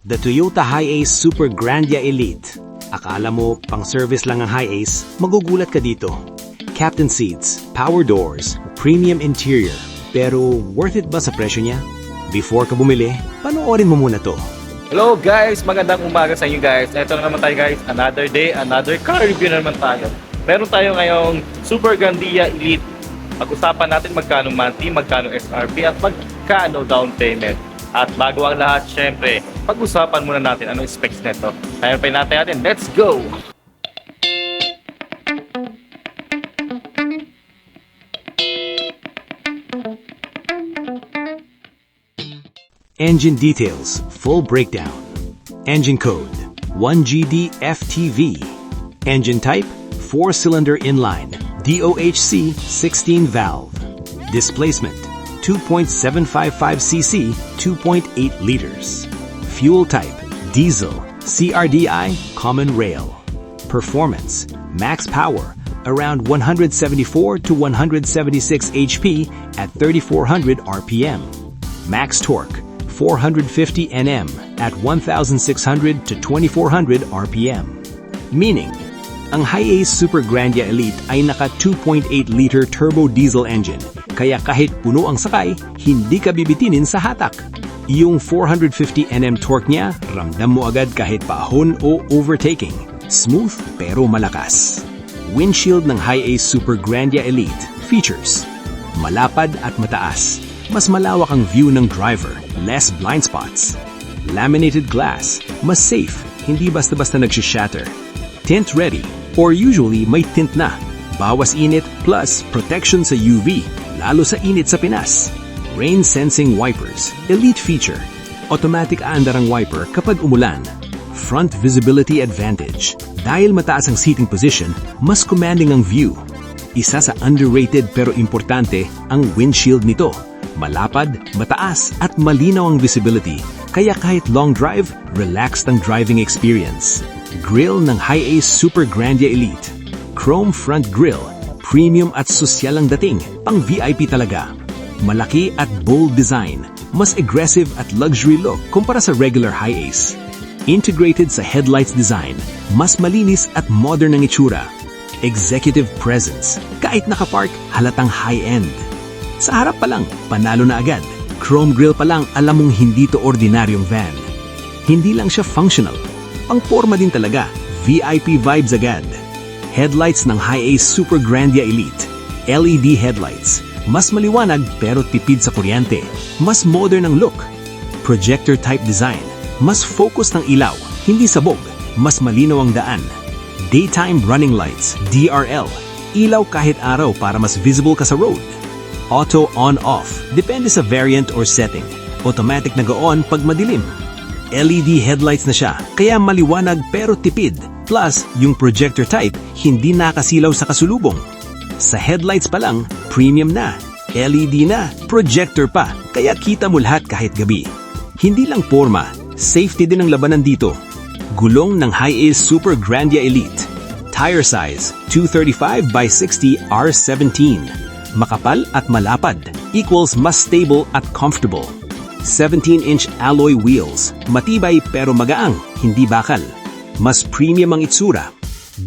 The Toyota Hiace Super Grandia Elite. Akala mo pang-service lang ang Hiace, magugulat ka dito. Captain seats, power doors, premium interior. Pero worth it ba sa presyo niya? Before ka bumili, panoorin mo muna to. Hello guys! Magandang umaga sa inyo guys. Ito na naman tayo guys. Another day, another car review na naman tayo. Meron tayo ngayong Super Grandia Elite. Pag-usapan natin magkano monthly, magkano SRP at magkano down payment. At bago ang lahat, syempre, pag-usapan muna natin anong specs nito. Kaya pa natin, let's go! Engine details, full breakdown. Engine code, 1GD-FTV. Engine type, 4-cylinder inline, DOHC 16 valve. Displacement, 2.755cc, 2.8 liters. Fuel type, diesel, CRDI, common rail. Performance, max power, around 174 to 176 HP at 3,400 RPM. Max torque, 450 Nm at 1,600 to 2,400 RPM. Meaning, ang Hiace Super Grandia Elite ay naka 2.8-liter turbo diesel engine, kaya kahit puno ang sakay, hindi ka bibitinin sa hatak. Yung 450 Nm torque niya, ramdam mo agad kahit paahon o overtaking. Smooth pero malakas. Windshield ng Hiace Super Grandia Elite. Features: malapad at mataas. Mas malawak ang view ng driver, less blind spots. Laminated glass, mas safe, hindi basta-basta nagsishatter. Tint ready, or usually may tint na. Bawas init plus protection sa UV, lalo sa init sa Pinas. Rain sensing wipers, elite feature. Automatic aandar ang wiper kapag umulan. Front visibility advantage. Dahil mataas ang seating position, mas commanding ang view. Isa sa underrated pero importante ang windshield nito. Malapad, mataas at malinaw ang visibility, kaya kahit long drive, relaxed ang driving experience. Grille ng Hiace Super Grandia Elite. Chrome front grille, premium at sosyal ang dating, pang VIP talaga. Malaki at bold design, mas aggressive at luxury look kumpara sa regular Hiace. Integrated sa headlights design, mas malinis at modern ang itsura. Executive presence, kahit nakapark, halatang high-end. Sa harap pa lang, panalo na agad. Chrome grille pa lang, alam mong hindi to ordinaryong van. Hindi lang siya functional, pang-forma din talaga, VIP vibes agad. Headlights ng Hiace Super Grandia Elite. LED headlights. Mas maliwanag pero tipid sa kuryente. Mas modern ang look. Projector type design. Mas focus ng ilaw, hindi sabog. Mas malinaw ang daan. Daytime running lights, DRL. Ilaw kahit araw para mas visible ka sa road. Auto on-off, depende sa variant or setting. Automatic nag-on pag madilim. LED headlights na siya, kaya maliwanag pero tipid. Plus, yung projector type, hindi nakasilaw sa kasulubong. Sa headlights pa lang, premium na. LED na, projector pa, kaya kita mo lahat kahit gabi. Hindi lang forma, safety din ang labanan dito. Gulong ng Hiace Super Grandia Elite. Tire size, 235 by 60 R17. Makapal at malapad, equals mas stable at comfortable. 17-inch alloy wheels, matibay pero magaang, hindi bakal. Mas premium ang itsura.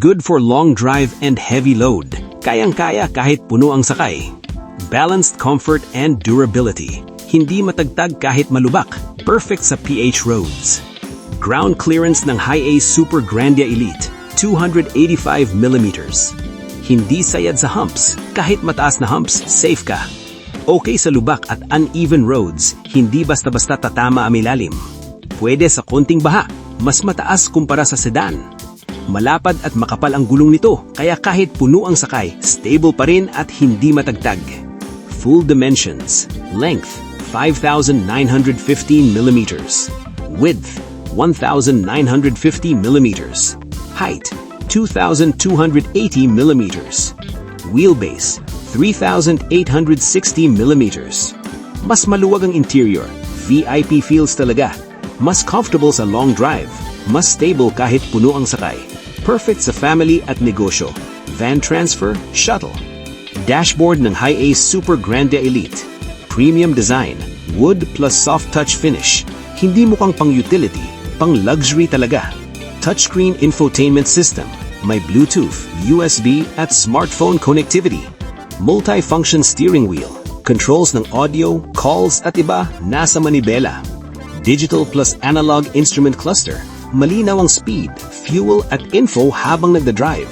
Good for long drive and heavy load. Kayang-kaya kahit puno ang sakay. Balanced comfort and durability. Hindi matagtag kahit malubak. Perfect sa PH roads. Ground clearance ng Hiace Super Grandia Elite, 285 mm. Hindi sayad sa humps. Kahit mataas na humps, safe ka. Okay sa lubak at uneven roads, hindi basta-basta tatama ang ilalim. Pwede sa konting baha, mas mataas kumpara sa sedan. Malapad at makapal ang gulong nito, kaya kahit puno ang sakay, stable pa rin at hindi matagtag. Full dimensions. Length, 5,915 mm. Width, 1,950 mm. Height, 2,280 mm. Wheelbase, 3,860 mm. Mas maluwag ang interior, VIP feels talaga. Mas comfortable sa long drive, mas stable kahit puno ang sakay. Perfect sa family at negosyo. Van transfer, shuttle. Dashboard ng Hiace Super Grandia Elite. Premium design, wood plus soft touch finish. Hindi mukhang pang-utility, pang luxury talaga. Touchscreen infotainment system, may Bluetooth, USB at smartphone connectivity. Multi-function steering wheel, controls ng audio, calls at iba nasa manibela. Digital plus analog instrument cluster, malinaw ang speed, fuel at info habang nagda-drive.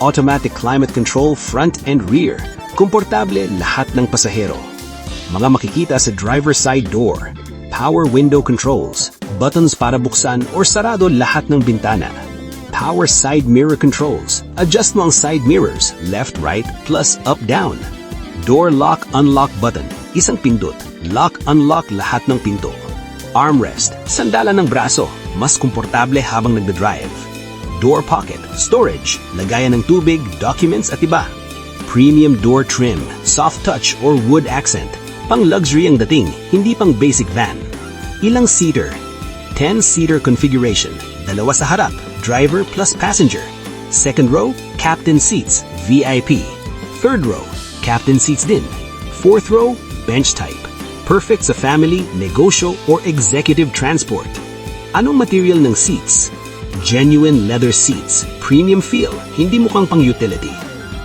Automatic climate control front and rear, komportable lahat ng pasahero. Mga makikita sa driver's side door, power window controls, buttons para buksan or sarado lahat ng bintana. Power side mirror controls, adjust mo ang side mirrors, left, right, plus up, down. Door lock, unlock button, isang pindot, lock, unlock lahat ng pinto. Armrest, sandalan ng braso, mas komportable habang nagda-drive. Door pocket, storage, lagayan ng tubig, documents at iba. Premium door trim, soft touch or wood accent, pang luxury ang dating, hindi pang basic van. Ilang seater? 10-seater configuration, dalawa sa harap, driver plus passenger. Second row, captain seats, VIP. Third row, captain seats din. Fourth row, bench type. Perfect sa family, negosyo, or executive transport. Anong material ng seats? Genuine leather seats, premium feel, hindi mukhang pang utility.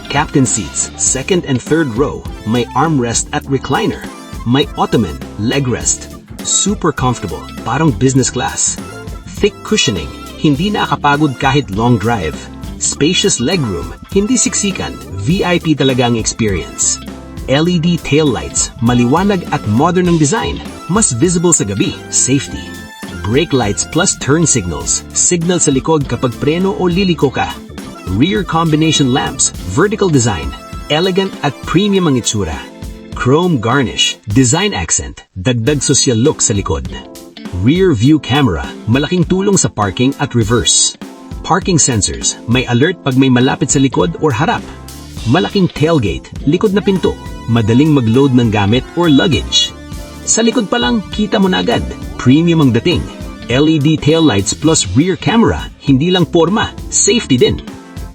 Captain seats, second and third row, may armrest at recliner. May ottoman, leg rest. Super comfortable, parang business class. Thick cushioning, hindi nakakapagod kahit long drive. Spacious legroom, hindi siksikan, VIP talaga ang experience. LED taillights, maliwanag at modern ang design, mas visible sa gabi, safety. Brake lights plus turn signals, signal sa likod kapag preno o liliko ka. Rear combination lamps, vertical design, elegant at premium ang itsura. Chrome garnish, design accent, dagdag social look sa likod. Rear view camera, malaking tulong sa parking at reverse. Parking sensors, may alert pag may malapit sa likod or harap. Malaking tailgate, likod na pinto, madaling mag-load ng gamit or luggage. Sa likod pa lang, kita mo na agad, premium ang dating. LED taillights plus rear camera, hindi lang forma, safety din.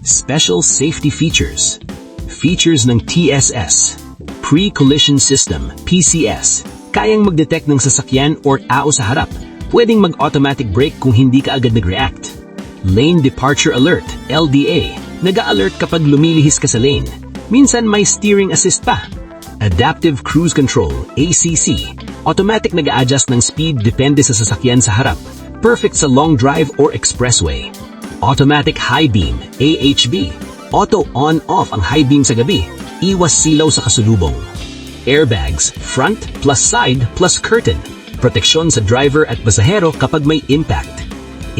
Special safety features. Features ng TSS. Pre-collision system, PCS. Kayang mag-detect ng sasakyan or tao sa harap. Pwedeng mag-automatic brake kung hindi ka agad nag-react. Lane Departure Alert, LDA. Nag-a-alert kapag lumilihis ka sa lane. Minsan may steering assist pa. Adaptive Cruise Control, ACC. Automatic nag-a-adjust ng speed depende sa sasakyan sa harap. Perfect sa long drive or expressway. Automatic High Beam, AHB. Auto on-off ang high beam sa gabi. Iwas silaw sa kasulubong. Airbags, front plus side plus curtain. Proteksyon sa driver at pasahero kapag may impact.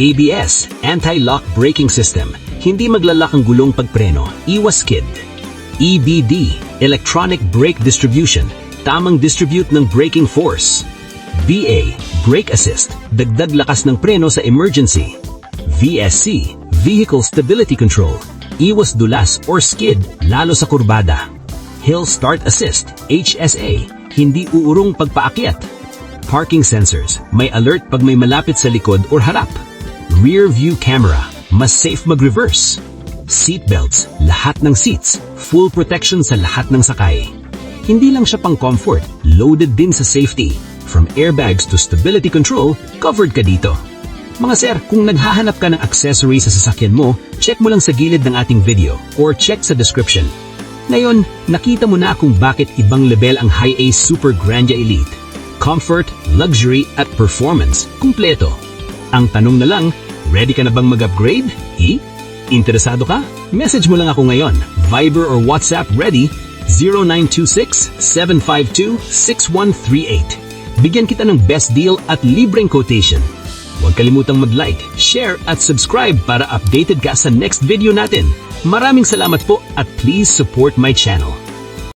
ABS, anti-lock braking system. Hindi maglalak ang gulong pagpreno. Iwas skid. EBD, electronic brake distribution. Tamang distribute ng braking force. VA, brake assist. Dagdag lakas ng preno sa emergency. VSC, vehicle stability control. Iwas dulas or skid lalo sa kurbada. Hill Start Assist, HSA, hindi uurong pagpaakyat. Parking sensors, may alert pag may malapit sa likod or harap. Rear view camera, mas safe mag-reverse. Seat belts, lahat ng seats, full protection sa lahat ng sakay. Hindi lang siya pang comfort, loaded din sa safety. From airbags to stability control, covered ka dito. Mga sir, kung naghahanap ka ng accessory sa sasakyan mo, check mo lang sa gilid ng ating video or check sa description. Ngayon, nakita mo na kung bakit ibang level ang Hi-Ace Super Grandia Elite. Comfort, luxury at performance, kumpleto. Ang tanong na lang, ready ka na bang mag-upgrade? Interesado ka? Message mo lang ako ngayon. Viber or WhatsApp ready 0926-752-6138. Bigyan kita ng best deal at libreng quotation. Huwag kalimutang mag-like, share at subscribe para updated ka sa next video natin. Maraming salamat po at please support my channel.